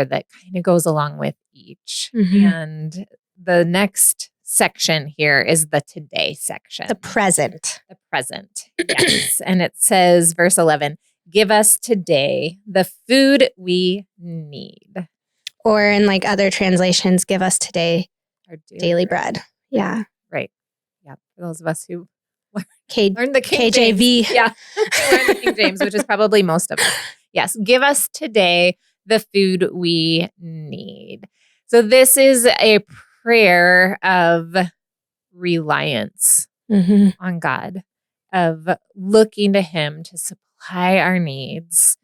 that kind of goes along with each. Mhm. And the next section here is the today section. The present. The present. Yes. And it says, verse 11, give us today the food we need. Or in like other translations, give us today Our daily bread. Yeah. Right. Yeah. For those of us who K- learned the King KJV. James. Yeah. Learned the King James, which is probably most of us. Yes. Give us today the food we need. So this is a prayer of reliance Mhm. on God, of looking to Him to supply our needs,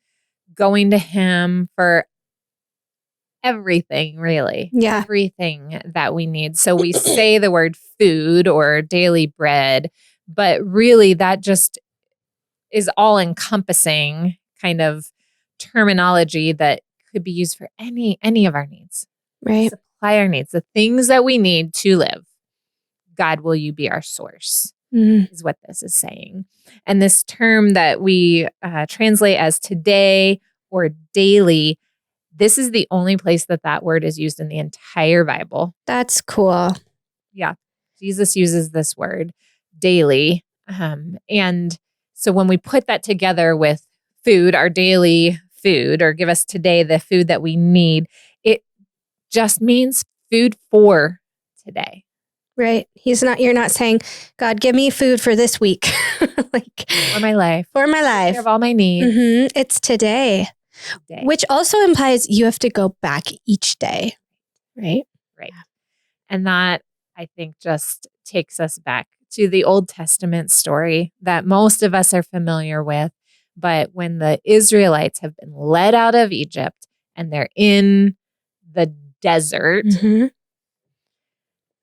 going to Him for everything, really. Yeah. Everything that we need. So we say the word food or daily bread, but really that just is all encompassing kind of terminology that could be used for any of our needs. Right. Supply our needs, the things that we need to live. God, will you be our source? Mhm. Is what this is saying. And this term that we translate as today or daily, this is the only place that word is used in the entire Bible. That's cool. Yeah. Jesus uses this word daily. And so when we put that together with food, our daily food, or give us today the food that we need, it just means food for today. Right. You're not saying, God, give me food for this week. Like For my life. For my Take life. care of all my needs. Mm-hmm. It's today. Which also implies you have to go back each day. Right? Right. And that, I think, just takes us back to the Old Testament story that most of us are familiar with. But when the Israelites have been led out of Egypt and they're in the desert Mm-hmm.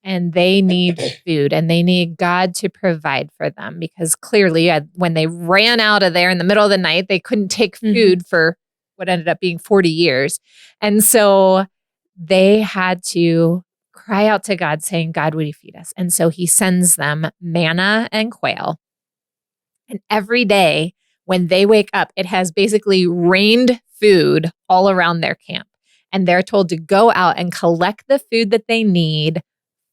and they need food and they need God to provide for them, because clearly when they ran out of there in the middle of the night, they couldn't take food for what ended up being 40 years. And so they had to cry out to God saying, God, would you feed us? And so He sends them manna and quail. And every day when they wake up, it has basically rained food all around their camp. And they're told to go out and collect the food that they need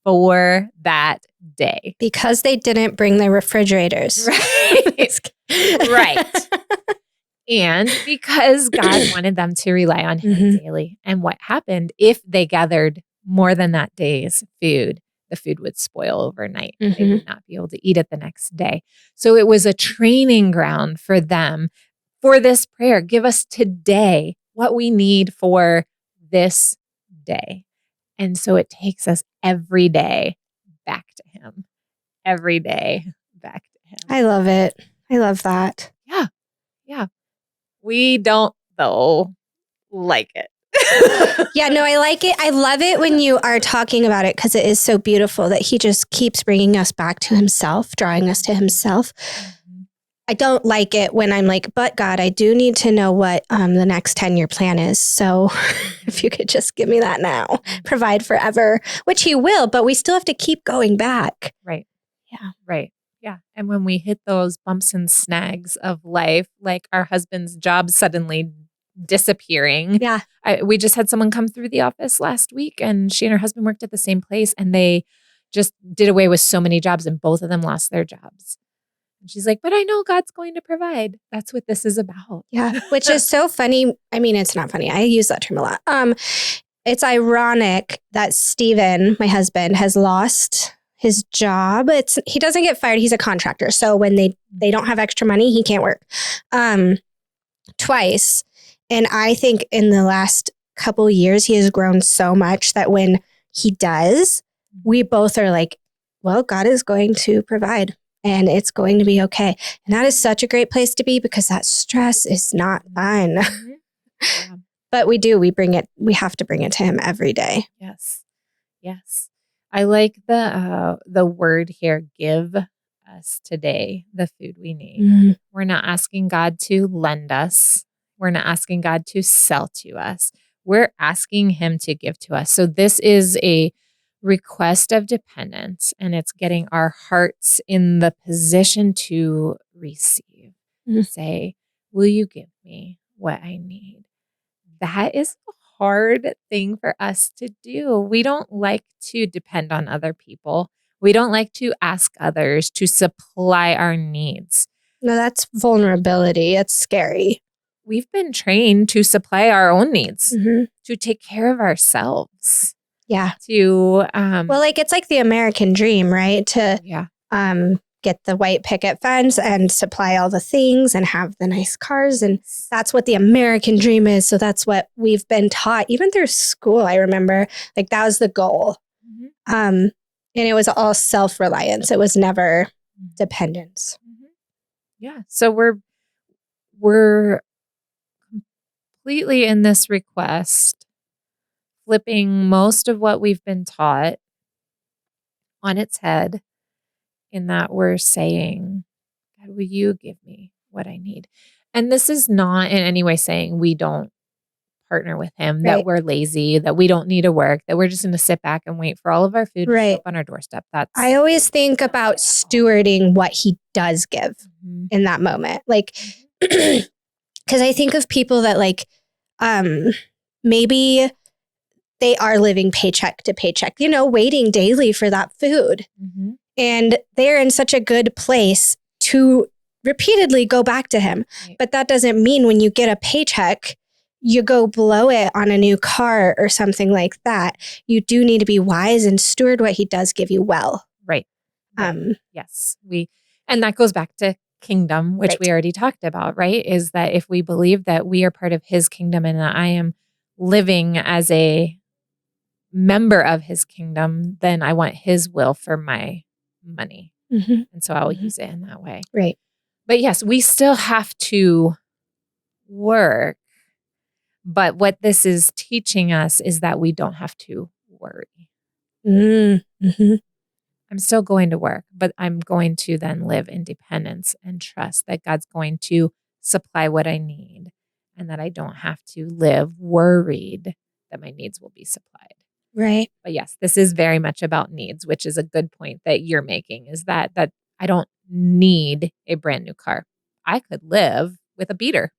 for that day. Because they didn't bring their refrigerators. Right. Right. And because God wanted them to rely on Him daily. And what happened if they gathered more than that day's food? The food would spoil overnight. They would not be able to eat it the next day. So it was a training ground for them for this prayer. Give us today what we need for this day. And so it takes us every day back to Him. Every day back to Him. I love it. I love that. Yeah. Yeah. We don't, though, like it. Yeah, no, I like it. I love it when you are talking about it because it is so beautiful that He just keeps bringing us back to Himself, drawing us to Himself. I don't like it when I'm like, but God, I do need to know what the next 10-year plan is. So if you could just give me that now, provide forever, which He will, but we still have to keep going back. Right. Yeah. Right. Yeah. And when we hit those bumps and snags of life, like our husband's job suddenly disappearing. Yeah. We just had someone come through the office last week and she and her husband worked at the same place and they just did away with so many jobs and both of them lost their jobs. And she's like, but I know God's going to provide. That's what this is about. Yeah. Which is so funny. I mean, it's not funny. I use that term a lot. It's ironic that Steven, my husband, has lost his job. He doesn't get fired. He's a contractor. So when they don't have extra money, he can't work. Twice. And I think in the last couple of years, he has grown so much that when he does, we both are like, well, God is going to provide and it's going to be okay. And that is such a great place to be because that stress is not fun. Yeah. But we have to bring it to Him every day. Yes. Yes. I like the word here, give us today the food we need. We're not asking God to lend us. We're not asking God to sell to us. We're asking Him to give to us. So this is a request of dependence, and it's getting our hearts in the position to receive. Say, will you give me what I need? That is a hard thing for us to do. We don't like to depend on other people. We don't like to ask others to supply our needs. No, that's vulnerability. It's scary. We've been trained to supply our own needs, Mm-hmm. to take care of ourselves. Yeah. To well, like it's like the American dream, right? To get the white picket fence and supply all the things and have the nice cars. And that's what the American dream is. So that's what we've been taught, even through school. I remember like that was the goal. And it was all self-reliance. It was never dependence. Yeah. So we're completely in this request, flipping most of what we've been taught on its head, in that we're saying, God, will you give me what I need? And this is not in any way saying we don't partner with him, that we're lazy, that we don't need to work, that we're just going to sit back and wait for all of our food to show up on our doorstep. I always think about stewarding what he does give in that moment. Like, because I think of people that like, maybe they are living paycheck to paycheck, you know, waiting daily for that food. And they're in such a good place to repeatedly go back to him. But that doesn't mean when you get a paycheck, you go blow it on a new car or something like that. You do need to be wise and steward what he does give you well. Right. Yes. And that goes back to kingdom, which we already talked about, right? Is that if we believe that we are part of his kingdom and that I am living as a member of his kingdom, then I want his will for my money. And so I will use it in that way. Right. But yes, we still have to work. But what this is teaching us is that we don't have to worry. I'm still going to work, but I'm going to then live in dependence and trust that God's going to supply what I need and that I don't have to live worried that my needs will be supplied. Right. But yes, this is very much about needs, which is a good point that you're making, is that I don't need a brand new car. I could live with a beater.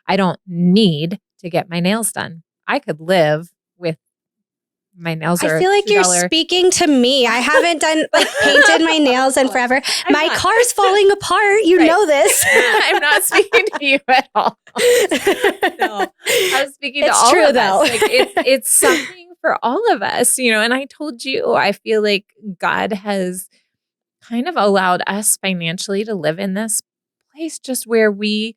I don't need to get my nails done. I could live with my nails. I feel like you're speaking to me. I haven't done like painted my nails in forever. My car's falling apart. You know this. I'm not speaking to you at all. No, I was speaking to all of us. Like it's something for all of us, you know. And I told you, I feel like God has kind of allowed us financially to live in this place just where we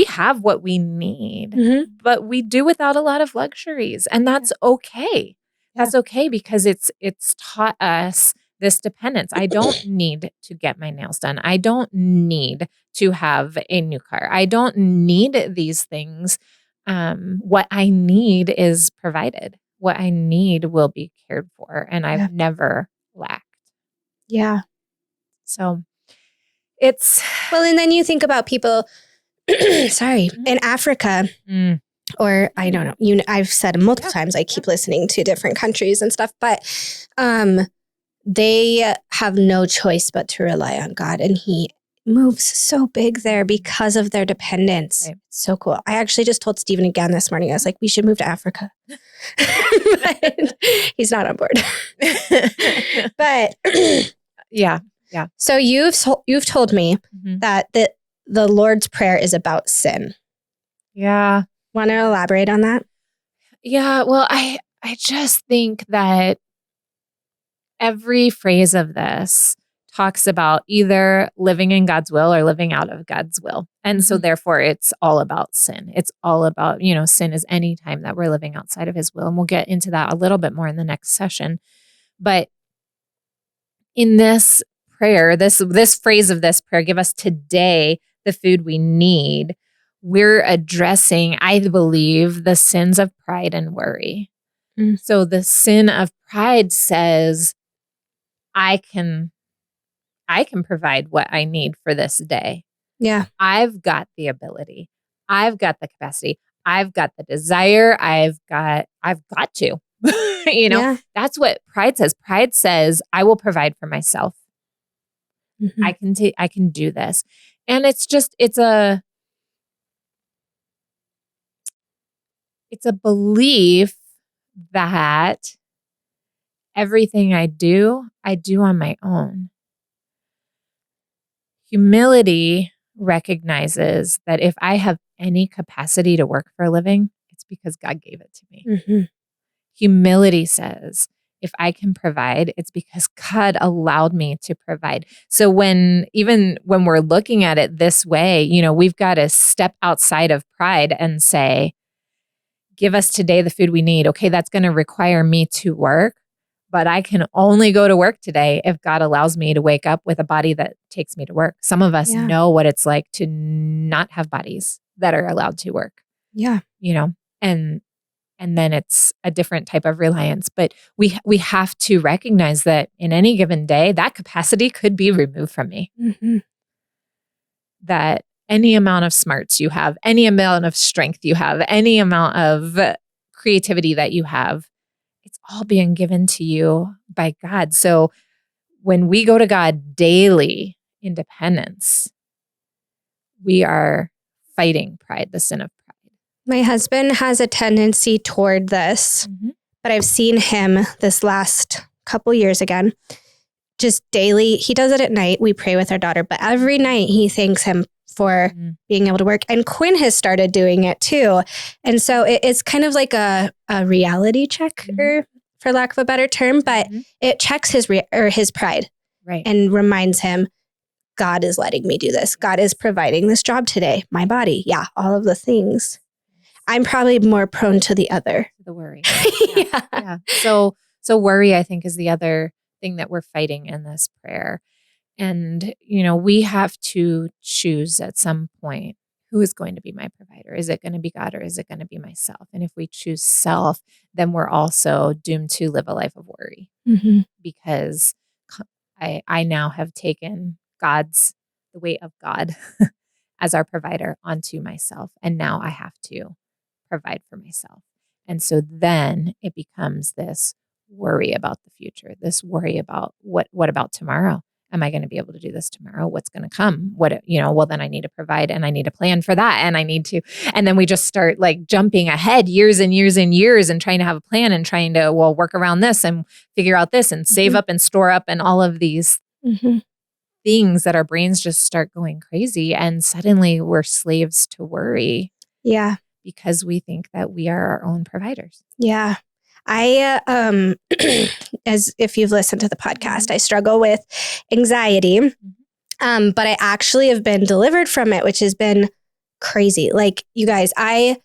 have what we need, but we do without a lot of luxuries. And that's okay. That's okay because it's taught us this dependence. I don't need to get my nails done. I don't need to have a new car. I don't need these things. What I need is provided. What I need will be cared for. And I've never lacked. Yeah. So it's... Well, and then you think about people, in Africa, or I don't know, I've said multiple times, I keep listening to different countries and stuff, but they have no choice but to rely on God. And he moves so big there because of their dependence. Right. So cool. I actually just told Stephen again this morning, I was like, we should move to Africa. But he's not on board. But yeah. So you've told me that the Lord's Prayer is about sin. Yeah. Want to elaborate on that? Yeah. Well, I just think that every phrase of this talks about either living in God's will or living out of God's will. And so therefore it's all about sin. It's all about, sin is any time that we're living outside of his will. And we'll get into that a little bit more in the next session. But in this prayer, this phrase of this prayer, give us today the food we need, we're addressing, I believe, the sins of pride and worry. So the sin of pride says, I can provide what I need for this day. Yeah. I've got the ability. I've got the capacity. I've got the desire. I've got to. That's what pride says. Pride says, I will provide for myself. I can do this. And it's it's a belief that everything I do on my own. Humility recognizes that if I have any capacity to work for a living, it's because God gave it to me. Mm-hmm. Humility says, if I can provide, it's because God allowed me to provide. So even when we're looking at it this way, we've got to step outside of pride and say, give us today the food we need. Okay, that's going to require me to work, but I can only go to work today if God allows me to wake up with a body that takes me to work. Some of us know what it's like to not have bodies that are allowed to work. Yeah. And then it's a different type of reliance. But we have to recognize that in any given day, that capacity could be removed from me. Mm-hmm. That any amount of smarts you have, any amount of strength you have, any amount of creativity that you have, it's all being given to you by God. So when we go to God daily in dependence, we are fighting pride, the sin of pride. My husband has a tendency toward this, but I've seen him this last couple years again, just daily. He does it at night. We pray with our daughter, but every night he thanks him for being able to work. And Quinn has started doing it too. And so it's kind of like a reality check, for lack of a better term, but it checks his pride, right, and reminds him, God is letting me do this. God is providing this job today. My body. Yeah. All of the things. I'm probably more prone to the other. The worry. Yeah. So worry, I think, is the other thing that we're fighting in this prayer. And, we have to choose at some point, who is going to be my provider? Is it going to be God, or is it going to be myself? And if we choose self, then we're also doomed to live a life of worry, because I now have taken the weight of God as our provider onto myself. And now I have to provide for myself. And so then it becomes this worry about the future, this worry about what about tomorrow? Am I going to be able to do this tomorrow? What's going to come? Well, then I need to provide, and I need to plan for that. And then we just start like jumping ahead years and years and years and trying to have a plan and trying to, work around this and figure out this and save up and store up and all of these things that our brains just start going crazy. And suddenly we're slaves to worry. Yeah. Because we think that we are our own providers. Yeah. I, as if you've listened to the podcast, I struggle with anxiety, but I actually have been delivered from it, which has been crazy. Like, you guys, I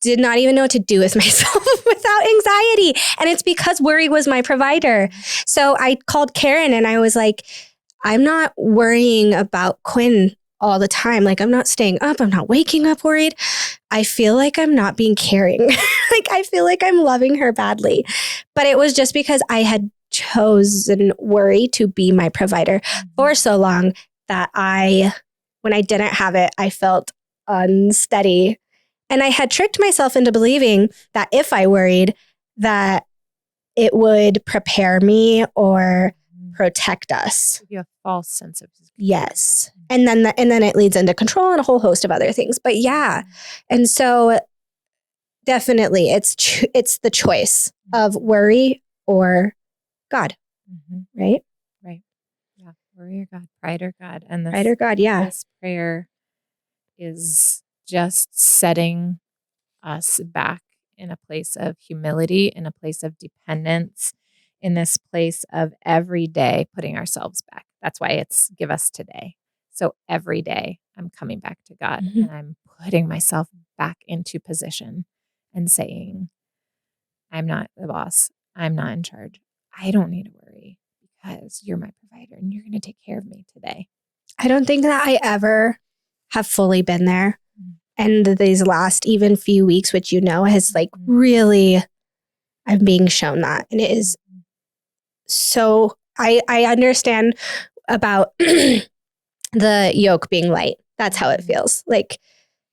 did not even know what to do with myself without anxiety. And it's because worry was my provider. So I called Karen and I was like, I'm not worrying about Quinn all the time. Like, I'm not staying up. I'm not waking up worried. I feel like I'm not being caring. Like, I feel like I'm loving her badly. But it was just because I had chosen worry to be my provider for so long that when I didn't have it, I felt unsteady. And I had tricked myself into believing that if I worried, that it would prepare me or protect us. Give you a false sense of security. Yes. And then it leads into control and a whole host of other things. But yeah. And so definitely it's the choice of worry or God. Right? Right. Yeah. Worry or God, pride or God. And pride or God, yeah. This prayer is just setting us back in a place of humility, in a place of dependence, in this place of every day putting ourselves back. That's why it's give us today. So every day I'm coming back to God and I'm putting myself back into position and saying, I'm not the boss. I'm not in charge. I don't need to worry because you're my provider and you're going to take care of me today. I don't think that I ever have fully been there. And these last even few weeks, which has like really, I'm being shown that. And it is so, I understand about the yoke being light. That's how it feels. Like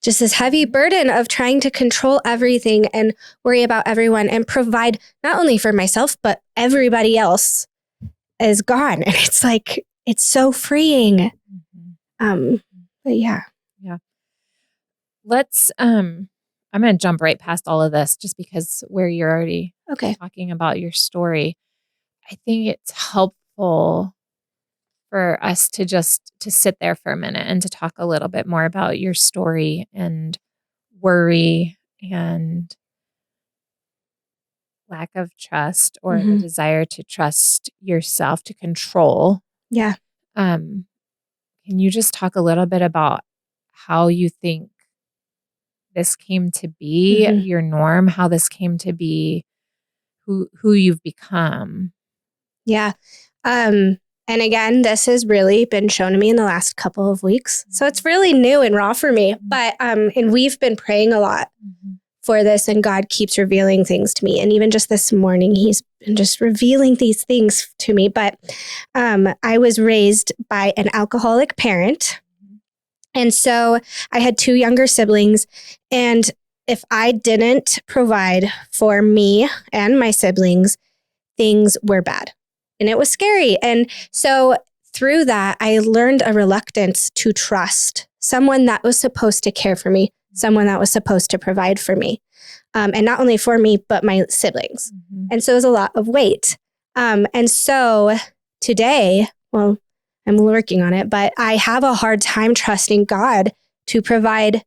just this heavy burden of trying to control everything and worry about everyone and provide not only for myself, but everybody else is gone. And it's like, it's so freeing. But yeah. Yeah. Let's I'm going to jump right past all of this just because where you're already Okay. talking about your story. I think it's helpful for us to sit there for a minute and to talk a little bit more about your story and worry and lack of trust or the desire to trust yourself to control. Yeah. Can you just talk a little bit about how you think this came to be your norm, how this came to be who you've become? Yeah. And again, this has really been shown to me in the last couple of weeks. So it's really new and raw for me. But and we've been praying a lot for this, and God keeps revealing things to me. And even just this morning, he's been just revealing these things to me. But I was raised by an alcoholic parent. And so I had 2 younger siblings. And if I didn't provide for me and my siblings, things were bad. And it was scary. And so through that, I learned a reluctance to trust someone that was supposed to care for me, someone that was supposed to provide for me. And not only for me, but my siblings. And so it was a lot of weight. And so today, well, I'm working on it, but I have a hard time trusting God to provide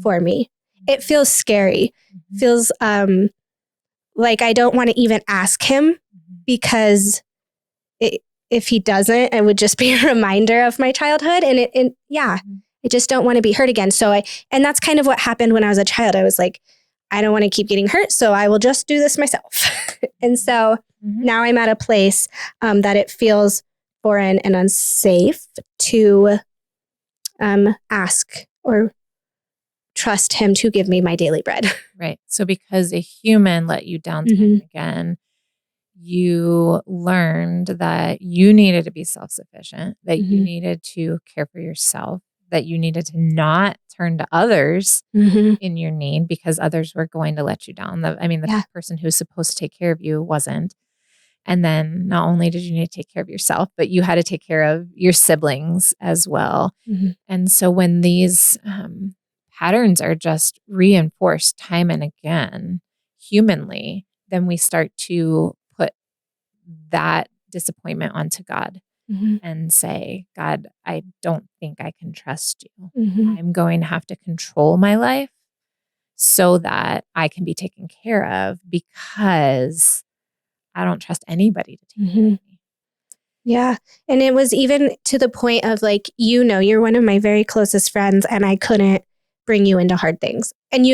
for me. It feels scary. Feels like I don't want to even ask him, because if he doesn't, it would just be a reminder of my childhood. And I just don't want to be hurt again. And that's kind of what happened when I was a child. I was like, I don't want to keep getting hurt, so I will just do this myself. And so now I'm at a place that it feels foreign and unsafe to ask or trust him to give me my daily bread. Right. So because a human let you down time and again, you learned that you needed to be self-sufficient, that you needed to care for yourself, that you needed to not turn to others in your need because others were going to let you down. The person who's supposed to take care of you wasn't. And then not only did you need to take care of yourself, but you had to take care of your siblings as well. And so when these patterns are just reinforced time and again, humanly, then we start to put that disappointment onto God and say, God, I don't think I can trust you. I'm going to have to control my life so that I can be taken care of, because I don't trust anybody to take care of me. Yeah. And it was even to the point of like, you're one of my very closest friends, and I couldn't bring you into hard things. And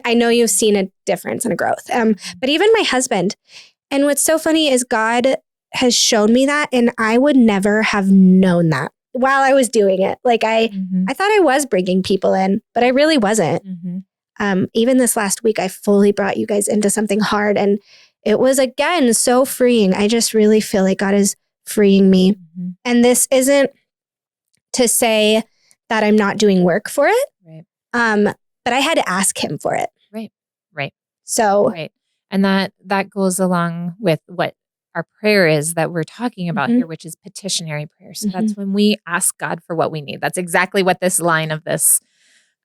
I know you've seen a difference and a growth. But even my husband. And what's so funny is God has shown me that, and I would never have known that while I was doing it. Like I thought I was bringing people in, but I really wasn't. Even this last week, I fully brought you guys into something hard, and it was, again, so freeing. I just really feel like God is freeing me. And this isn't to say that I'm not doing work for it. But I had to ask him for it. Right. So. Right. And that goes along with what our prayer is that we're talking about here, which is petitionary prayer. So that's when we ask God for what we need. That's exactly what this line of this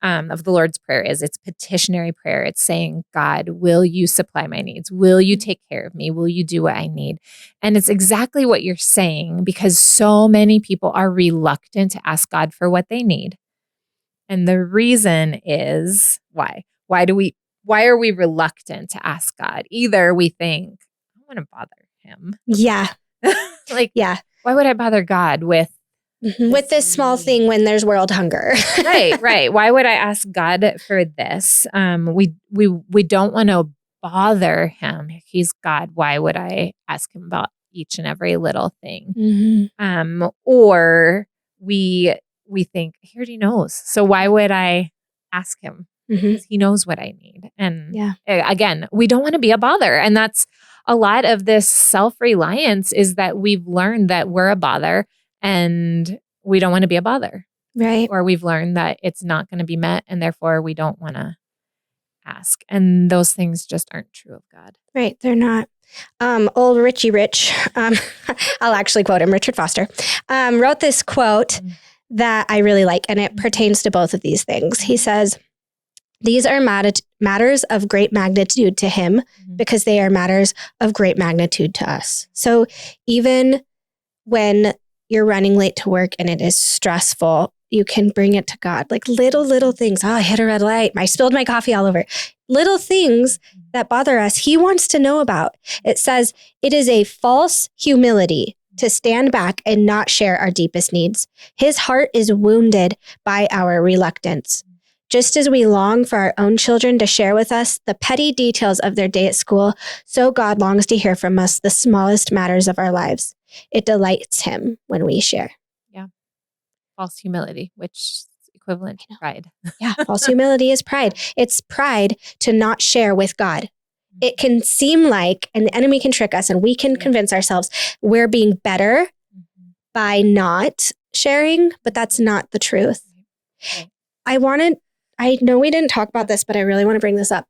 of the Lord's Prayer is. It's petitionary prayer. It's saying, God, will you supply my needs? Will you take care of me? Will you do what I need? And it's exactly what you're saying, because so many people are reluctant to ask God for what they need. And the reason is why? Why are we reluctant to ask God? Either we think, I don't want to bother him. Yeah. Why would I bother God with this small thing when there's world hunger? Right. Why would I ask God for this? We don't want to bother him. He's God. Why would I ask him about each and every little thing? Or we think he already knows. So why would I ask him? Because he knows what I need. And again, we don't want to be a bother. And that's a lot of this self-reliance, is that we've learned that we're a bother and we don't want to be a bother. Right. Or we've learned that it's not going to be met, and therefore we don't want to ask. And those things just aren't true of God. Right. They're not. Old Richie Rich, I'll actually quote him, Richard Foster, wrote this quote that I really like, and it pertains to both of these things. He says, these are matters of great magnitude to him because they are matters of great magnitude to us. So even when you're running late to work and it is stressful, you can bring it to God. Like little things. Oh, I hit a red light. I spilled my coffee all over. Little things that bother us, he wants to know about. It says it is a false humility to stand back and not share our deepest needs. His heart is wounded by our reluctance. Just as we long for our own children to share with us the petty details of their day at school, so God longs to hear from us the smallest matters of our lives. It delights him when we share. Yeah. False humility, which is equivalent to pride. Yeah. False humility is pride. It's pride to not share with God. It can seem like, and the enemy can trick us and we can convince ourselves we're being better by not sharing, but that's not the truth. Okay. I know we didn't talk about this, but I really want to bring this up.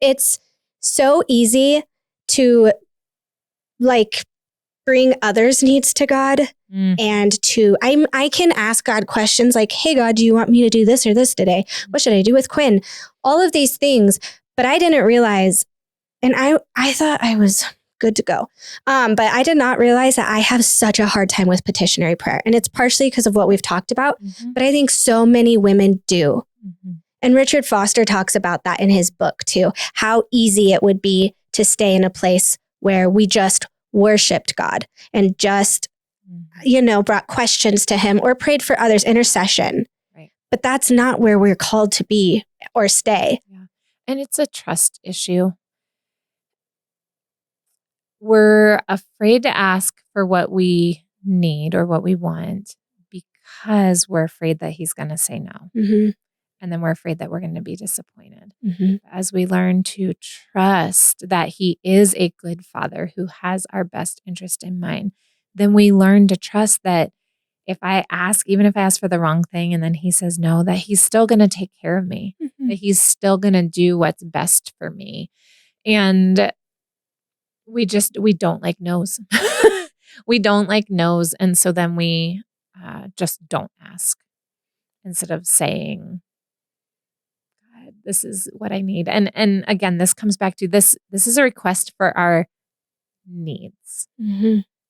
It's so easy to like bring others' needs to God and I can ask God questions like, hey, God, do you want me to do this or this today? What should I do with Quinn? All of these things, but I didn't realize, and I thought I was good to go. But I did not realize that I have such a hard time with petitionary prayer. And it's partially because of what we've talked about, but I think so many women do. And Richard Foster talks about that in his book too, how easy it would be to stay in a place where we just worshiped God and just, brought questions to him or prayed for others, intercession. Right. But that's not where we're called to be or stay. Yeah. And it's a trust issue. We're afraid to ask for what we need or what we want because we're afraid that he's going to say no. And then we're afraid that we're going to be disappointed. As we learn to trust that he is a good father who has our best interest in mind, then we learn to trust that if I ask, even if I ask for the wrong thing and then he says no, that he's still going to take care of me, that he's still going to do what's best for me. And we don't like no's. We don't like no's. And so then we just don't ask instead of saying, God, this is what I need. And again, this comes back to this is a request for our needs.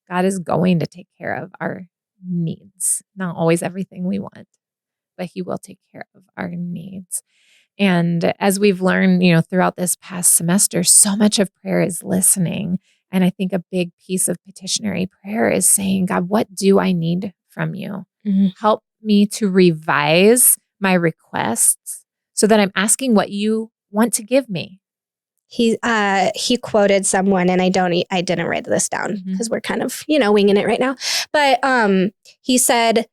God is going to take care of our needs. Not always everything we want, but he will take care of our needs. And as we've learned, throughout this past semester, so much of prayer is listening. And I think a big piece of petitionary prayer is saying, God, what do I need from you? Help me to revise my requests so that I'm asking what you want to give me. He quoted someone, and I didn't write this down because we're kind of, winging it right now. But he said,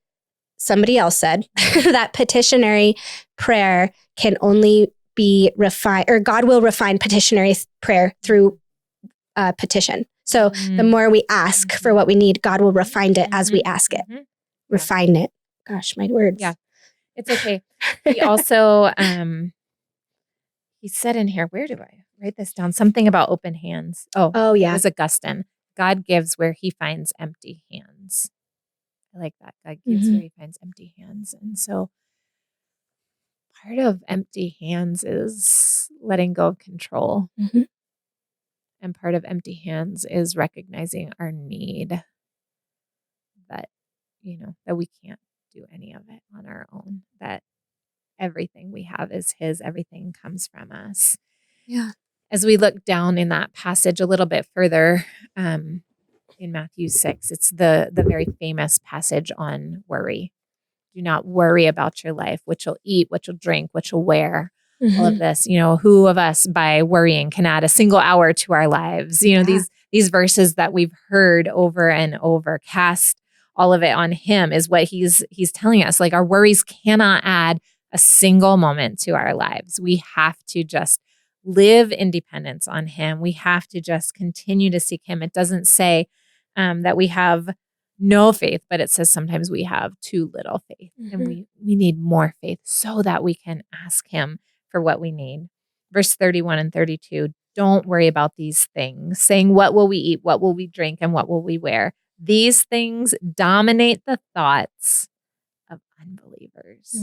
somebody else said that petitionary prayer can only be refined, or God will refine petitionary prayer through petition. So the more we ask for what we need, God will refine it as we ask it. Refine it. Gosh, my words. Yeah, it's okay. He also, he said in here, where do I write this down? Something about open hands. Oh yeah. It was Augustine. God gives where he finds empty hands. I like that. God gives where he finds empty hands. And so part of empty hands is letting go of control. And part of empty hands is recognizing our need that, that we can't do any of it on our own, that everything we have is his, everything comes from us. Yeah. As we look down in that passage a little bit further, in Matthew 6, it's the very famous passage on worry. Do not worry about your life, what you'll eat, what you'll drink, what you'll wear, all of this. Who of us by worrying can add a single hour to our lives? These verses that we've heard over and over, cast all of it on him is what he's telling us. Like, our worries cannot add a single moment to our lives. We have to just live in dependence on him. We have to just continue to seek him. It doesn't say that we have no faith, but it says sometimes we have too little faith, and we need more faith so that we can ask him for what we need. Verse 31 and 32, don't worry about these things, saying, what will we eat? What will we drink? And what will we wear? These things dominate the thoughts of unbelievers.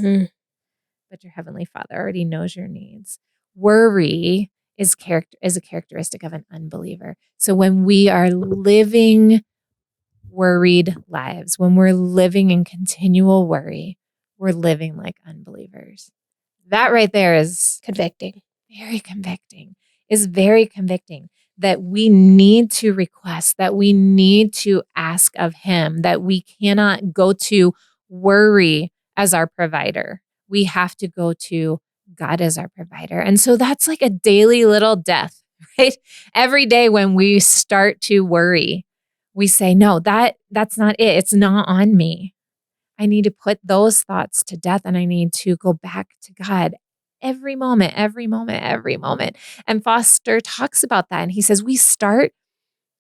but your Heavenly Father already knows your needs. Worry is a characteristic of an unbeliever. So when we are living worried lives, when we're living in continual worry, we're living like unbelievers. That right there is Convicting. very convicting, is very convicting, that we need to request, that we need to ask of him, that we cannot go to worry as our provider. We have to go to God as our provider. And so that's like a daily little death, right? Every day when we start to worry, we say, no, that's not it. It's not on me. I need to put those thoughts to death, and I need to go back to God every moment, every moment, every moment. And Foster talks about that. And he says, we start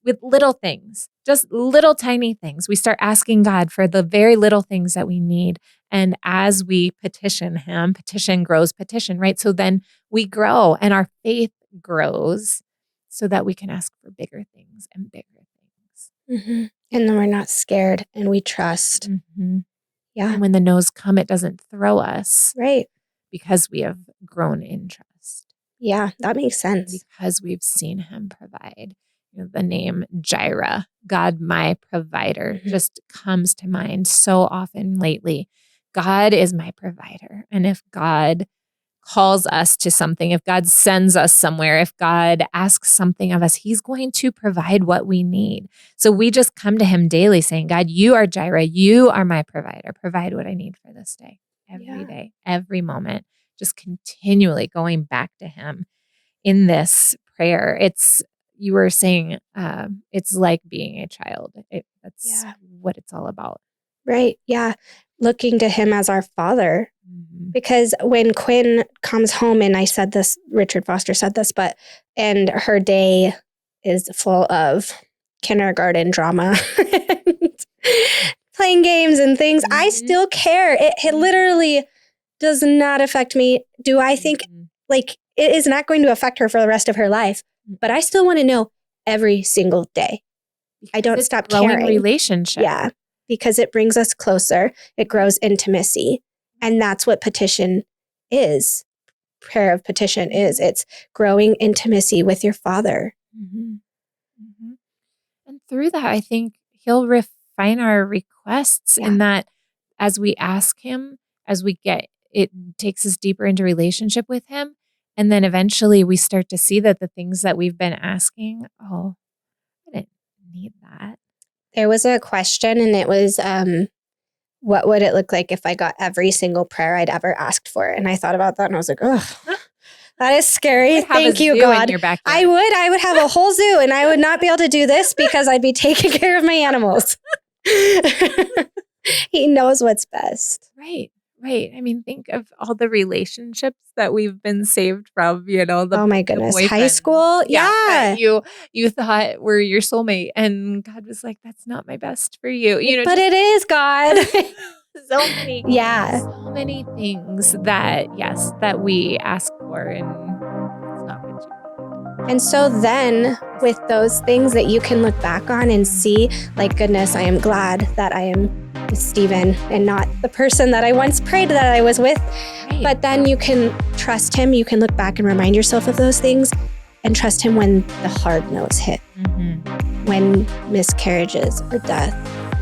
with little things, just little tiny things. We start asking God for the very little things that we need. And as we petition him, petition grows petition, right? So then we grow and our faith grows so that we can ask for bigger things and bigger things. Mm-hmm. And then we're not scared and we trust. Mm-hmm. Yeah. And when the no's come, it doesn't throw us. Right. Because we have grown in trust. Yeah, that makes sense. Because we've seen him provide. The name Jireh, God my provider, just comes to mind so often lately. God is my provider. And if God calls us to something, if God sends us somewhere, if God asks something of us, he's going to provide what we need. So we just come to him daily saying, God, you are Jireh. You are my provider. Provide what I need for this day. Every day, every moment, just continually going back to him in this prayer. You were saying, it's like being a child. That's what it's all about. Right. Yeah. Looking to him as our father. Mm-hmm. Because when Quinn comes home, and I said this, Richard Foster said this, and her day is full of kindergarten drama, playing games and things, I still care. It literally does not affect me. Do I think like it is not going to affect her for the rest of her life, but I still want to know every single day. Because I don't stop caring. Relationship. Yeah. Because it brings us closer. It grows intimacy. And that's what petition is. Prayer of petition is. It's growing intimacy with your Father. Mm-hmm. Mm-hmm. And through that, I think he'll refine our requests in that as we ask him, as we get, it takes us deeper into relationship with him. And then eventually we start to see that the things that we've been asking, I didn't need that. There was a question, and it was, what would it look like if I got every single prayer I'd ever asked for? And I thought about that, and I was like, oh, that is scary. Thank you, God. I would have a whole zoo, and I would not be able to do this because I'd be taking care of my animals. He knows what's best. Right. I mean, think of all the relationships that we've been saved from, oh my goodness, high school. Yeah. You thought were your soulmate, and God was like, that's not my best for you. But it is, God. So many things that we ask for, and it's not what you need. And so then with those things that you can look back on and see, like, goodness, I am glad that I am with Stephen and not the person that I once prayed that I was with. Right. But then you can trust him. You can look back and remind yourself of those things and trust him when the hard no's hit, when miscarriages or death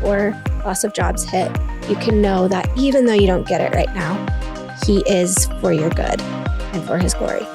or loss of jobs hit. You can know that even though you don't get it right now, he is for your good and for his glory.